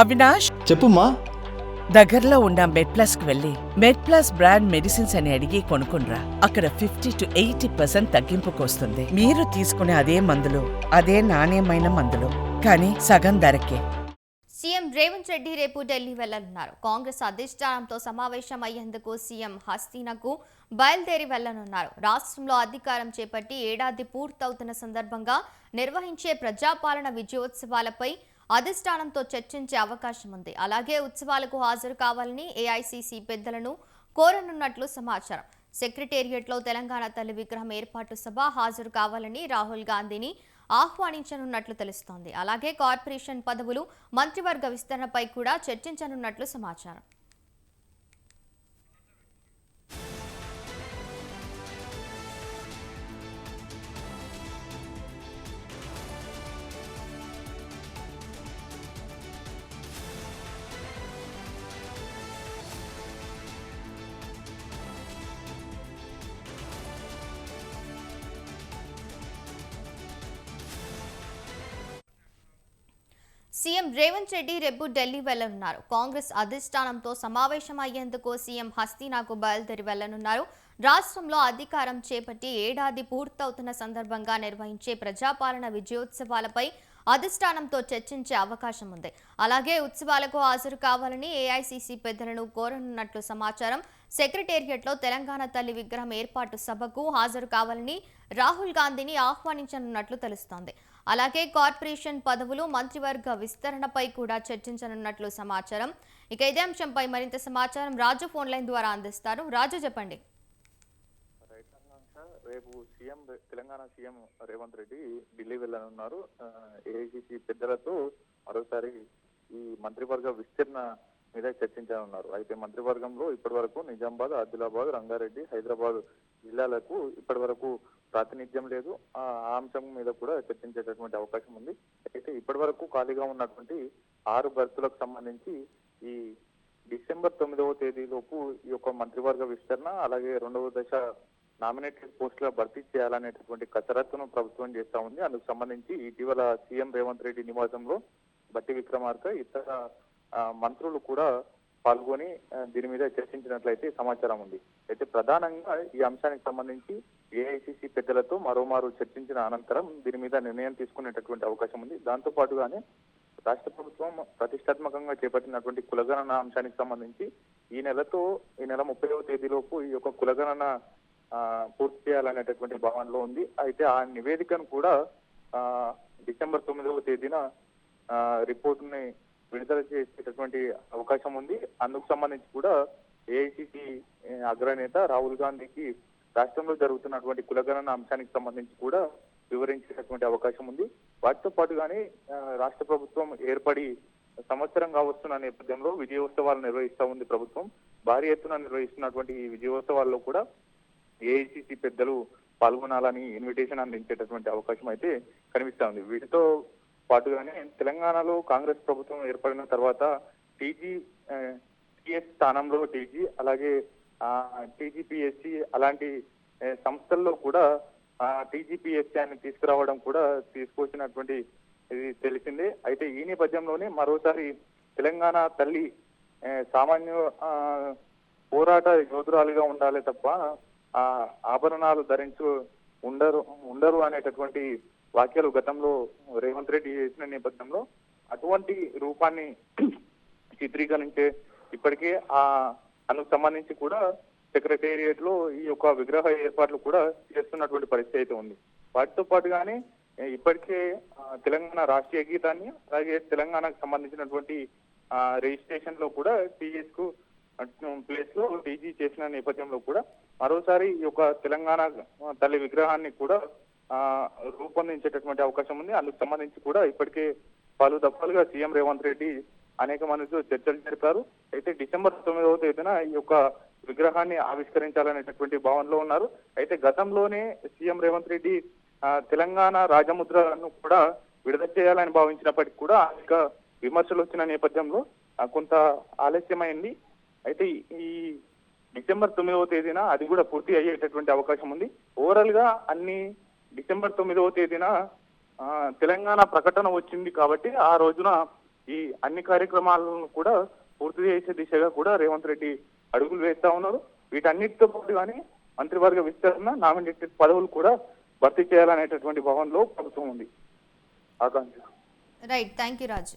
అవినాష్, చెప్పుమా. దగ్గరలో ఉన్న మెడ్ప్లస్ కు వెళ్ళి మెడ్ప్లస్ బ్రాండ్ మెడిసిన్స్ అని అడిగి కొనుక్కునరా. అక్కడ 50 to 80% తగ్గింపుకు వస్తుంది. మీరు తీసుకునే అదే మందులు, అదే నాణ్యమైన మందులు, కానీ సగం ధరకే. సీఎం రేవంత్ రెడ్డి రేపు ఢిల్లీ వెళ్లనున్నారు. కాంగ్రెస్ అధిష్టానంతో సమావేశం అయ్యేందుకు సీఎం హస్తీనకు బయలుదేరి వెళ్లనున్నారు. రాష్ట్రంలో అధికారం చేపట్టి ఏడాది పూర్తవుతున్న సందర్భంగా నిర్వహించే ప్రజాపాలన విజయోత్సవాలపై అధిష్టానంతో చర్చించే అవకాశం ఉంది. అలాగే ఉత్సవాలకు హాజరు కావాలని ఏఐసీసీ పెద్దలను కోరనున్నట్లు సమాచారం. సెక్రటేరియట్లో తెలంగాణ తల్లి విగ్రహం ఏర్పాటు సభ హాజరు కావాలని రాహుల్ గాంధీని ఆహ్వానించనున్నట్లు తెలుస్తోంది. అలాగే కార్పొరేషన్ పదవులు, మంత్రివర్గ విస్తరణపై కూడా చర్చించనున్నట్లు సమాచారం. సీఎం రేవంత్ రెడ్డి రేపు ఢిల్లీ వెళ్లనున్నారు. కాంగ్రెస్ అధిష్టానంతో సమావేశం అయ్యేందుకు సీఎం హస్తీనాకు బయలుదేరి వెళ్లనున్నారు. రాష్ట్రంలో అధికారం చేపట్టి ఏడాది పూర్తవుతున్న సందర్భంగా నిర్వహించే ప్రజాపాలన విజయోత్సవాలపై అధిష్టానంతో చర్చించే అవకాశం ఉంది. అలాగే ఉత్సవాలకు హాజరు కావాలని ఏఐసీసీ పెద్దలను కోరనున్నట్లు సమాచారం. సెక్రటేరియట్లో తెలంగాణ తల్లి విగ్రహం ఏర్పాటు సభకు హాజరు కావాలని రాహుల్ గాంధీని ఆహ్వానించనున్నట్లు తెలుస్తోంది. అలాగే కార్పొరేషన్ పదవులు, మంత్రివర్గ విస్తరణపై కూడా చర్చించనున్నట్లు సమాచారం. ఇక ఇదే అంశంపై మరింత సమాచారం రాజు ఫోన్ లైన్ ద్వారా అందిస్తారు. రాజు, చెప్పండి. రేపు తెలంగాణ సీఎం రేవంత్ రెడ్డి ఢిల్లీ వెళ్లనున్నారు. ఏఐసీసీ పెద్దలతో మరోసారి ఈ మంత్రివర్గ విస్తరణ మీద చర్చించనున్నారు. అయితే మంత్రివర్గంలో ఇప్పటి వరకు నిజామాబాద్, ఆదిలాబాద్, రంగారెడ్డి, హైదరాబాద్ జిల్లాలకు ఇప్పటి వరకు ప్రాతినిధ్యం లేదు. ఆ అంశం మీద కూడా చర్చించేటటువంటి అవకాశం ఉంది. అయితే ఇప్పటి వరకు ఖాళీగా ఉన్నటువంటి 6 బర్తులకు సంబంధించి ఈ డిసెంబర్ 9వ తేదీలోపు ఈ యొక్క మంత్రివర్గ విస్తరణ, అలాగే 2వ దశ నామినేటెడ్ పోస్టుల భర్తీ చేయాలనేటటువంటి కసరత్తును ప్రభుత్వం చేస్తా ఉంది. అందుకు సంబంధించి ఇటీవల సీఎం రేవంత్ రెడ్డి నివాసంలో బట్టి విక్రమార్క, ఇతర మంత్రులు కూడా పాల్గొని దీని మీద చర్చించినట్లయితే సమాచారం ఉంది. అయితే ప్రధానంగా ఈ అంశానికి సంబంధించి ఏఐసీసీ పెద్దలతో మరోమారు చర్చించిన అనంతరం దీని మీద నిర్ణయం తీసుకునేటటువంటి అవకాశం ఉంది. దాంతో పాటుగానే రాష్ట్ర ప్రభుత్వం ప్రతిష్టాత్మకంగా చేపట్టినటువంటి కులగణన అంశానికి సంబంధించి ఈ నెల 30వ తేదీలోపు ఈ యొక్క కులగణన పూర్తి చేయాలనేటటువంటి భావనలో ఉంది. అయితే ఆ నివేదికను కూడా డిసెంబర్ 9వ తేదీన రిపోర్టుని విడుదల చేసేటటువంటి అవకాశం ఉంది. అందుకు సంబంధించి కూడా ఏఐసీసీ అగ్రనేత రాహుల్ గాంధీకి రాష్ట్రంలో జరుగుతున్నటువంటి కులగణన అంశానికి సంబంధించి కూడా వివరించేటటువంటి అవకాశం ఉంది. వాటితో పాటుగానే రాష్ట్ర ప్రభుత్వం ఏర్పడి సంవత్సరంగా వస్తున్న నేపథ్యంలో విజయోత్సవాలు నిర్వహిస్తా ఉంది ప్రభుత్వం. భారీ ఎత్తున నిర్వహిస్తున్నటువంటి ఈ విజయోత్సవాల్లో కూడా ఏఐసీసీ పెద్దలు పాల్గొనాలని ఇన్విటేషన్ అందించేటటువంటి అవకాశం అయితే కనిపిస్తా ఉంది. వీటితో పాటుగానే తెలంగాణలో కాంగ్రెస్ ప్రభుత్వం ఏర్పడిన తర్వాత టీఎస్ స్థానంలో టీజీ, అలాగే టీజీపీఎస్సీ అలాంటి సంస్థల్లో కూడా టీజీపీఎస్సీ అని తీసుకొచ్చినటువంటి ఇది తెలిసిందే. అయితే ఈ నేపథ్యంలోనే మరోసారి తెలంగాణ తల్లి సామాన్య పోరాట యోధురాలుగా ఉండాలి తప్ప ఆభరణాలు ధరించు ఉండరు అనేటటువంటి వాక్యాలు గతంలో రేవంత్ రెడ్డి చేసిన నేపథ్యంలో అటువంటి రూపాన్ని చిత్రీకరించే ఇప్పటికే అందుకు సంబంధించి కూడా సెక్రటేరియట్ లో ఈ యొక్క విగ్రహ ఏర్పాట్లు కూడా చేస్తున్నటువంటి పరిస్థితి అయితే ఉంది. వాటితో పాటుగానే ఇప్పటికే తెలంగాణ రాష్ట్రీయ గీతాన్ని, అలాగే తెలంగాణకు సంబంధించినటువంటి రిజిస్ట్రేషన్ లో కూడా టీఎస్ కు ప్లేస్ లో టీజీ చేసిన నేపథ్యంలో కూడా మరోసారి ఈ యొక్క తెలంగాణ తల్లి విగ్రహాన్ని కూడా రూపొందించేటటువంటి అవకాశం ఉంది. అందుకు సంబంధించి కూడా ఇప్పటికే పలు దఫాలుగా సీఎం రేవంత్ రెడ్డి అనేక మందితో చర్చలు జరిపారు. అయితే డిసెంబర్ 9వ తేదీన ఈ యొక్క విగ్రహాన్ని ఆవిష్కరించాలనేటటువంటి భావనలో ఉన్నారు. అయితే గతంలోనే సీఎం రేవంత్ రెడ్డి తెలంగాణ రాజముద్రను కూడా విడుదల చేయాలని భావించినప్పటికీ కూడా అనేక విమర్శలు వచ్చిన నేపథ్యంలో కొంత ఆలస్యమైంది. అయితే ఈ డిసెంబర్ 9వ తేదీన అది కూడా పూర్తి అయ్యేటటువంటి అవకాశం ఉంది. ఓవరాల్ గా అన్ని డిసెంబర్ 9వ తేదీన తెలంగాణ ప్రకటన వచ్చింది కాబట్టి ఆ రోజున ఈ అన్ని కార్యక్రమాలను కూడా పూర్తి చేసే దిశగా కూడా రేవంత్ రెడ్డి అడుగులు వేస్తా ఉన్నారు. వీటన్నిటితో పాటు కానీ మంత్రివర్గ విస్తరణ, నామినేటెడ్ పదవులు కూడా భర్తీ చేయాలనేటటువంటి భావనలో ప్రభుత్వం ఉంది. ఆకాంక్ష. Right, thank you Raju.